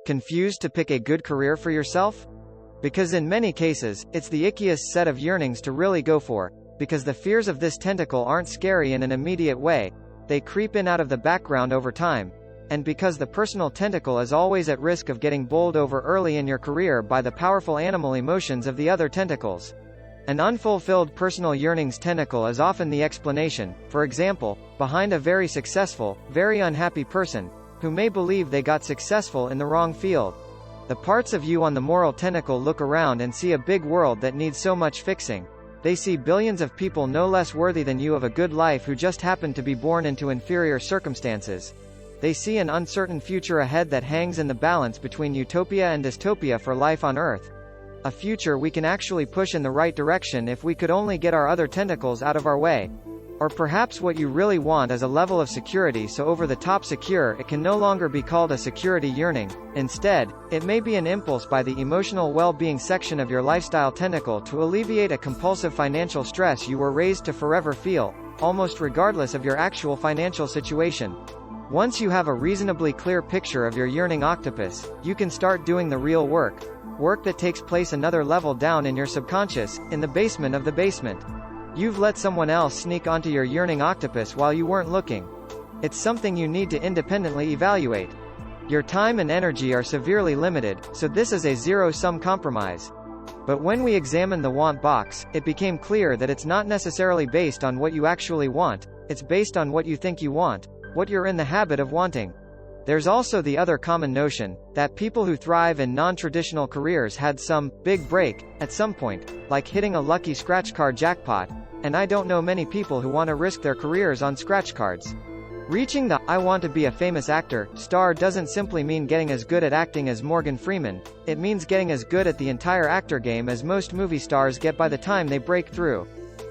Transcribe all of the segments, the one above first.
Confused to pick a good career for yourself? Because in many cases, it's the ickiest set of yearnings to really go for, because the fears of this tentacle aren't scary in an immediate way, they creep in out of the background over time, and because the personal tentacle is always at risk of getting bowled over early in your career by the powerful animal emotions of the other tentacles. An unfulfilled personal yearnings tentacle is often the explanation, for example, behind a very successful, very unhappy person, who may believe they got successful in the wrong field. The parts of you on the moral tentacle look around and see a big world that needs so much fixing. They see billions of people no less worthy than you of a good life who just happened to be born into inferior circumstances. They see an uncertain future ahead that hangs in the balance between utopia and dystopia for life on Earth. A future we can actually push in the right direction if we could only get our other tentacles out of our way. Or perhaps what you really want is a level of security so over the top secure it can no longer be called a security yearning. Instead, it may be an impulse by the emotional well-being section of your lifestyle tentacle to alleviate a compulsive financial stress you were raised to forever feel, almost regardless of your actual financial situation. Once you have a reasonably clear picture of your yearning octopus, you can start doing the real work. Work that takes place another level down in your subconscious, in the basement of the basement. You've let someone else sneak onto your yearning octopus while you weren't looking. It's something you need to independently evaluate. Your time and energy are severely limited, so this is a zero-sum compromise. But when we examined the want box, it became clear that it's not necessarily based on what you actually want, it's based on what you think you want, what you're in the habit of wanting. There's also the other common notion, that people who thrive in non-traditional careers had some big break at some point, like hitting a lucky scratch card jackpot, and I don't know many people who want to risk their careers on scratch cards. Reaching the "I want to be a famous actor" star doesn't simply mean getting as good at acting as Morgan Freeman, it means getting as good at the entire actor game as most movie stars get by the time they break through.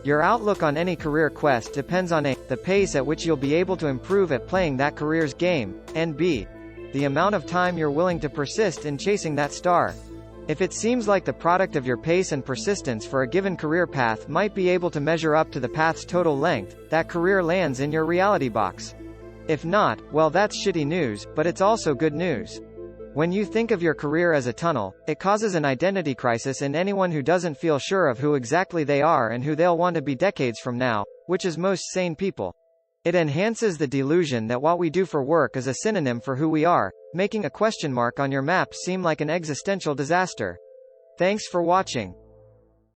Your outlook on any career quest depends on a, the pace at which you'll be able to improve at playing that career's game, and b, the amount of time you're willing to persist in chasing that star. If it seems like the product of your pace and persistence for a given career path might be able to measure up to the path's total length, that career lands in your reality box. If not, well that's shitty news, but it's also good news. When you think of your career as a tunnel, it causes an identity crisis in anyone who doesn't feel sure of who exactly they are and who they'll want to be decades from now, which is most sane people. It enhances the delusion that what we do for work is a synonym for who we are, making a question mark on your map seem like an existential disaster. Thanks for watching.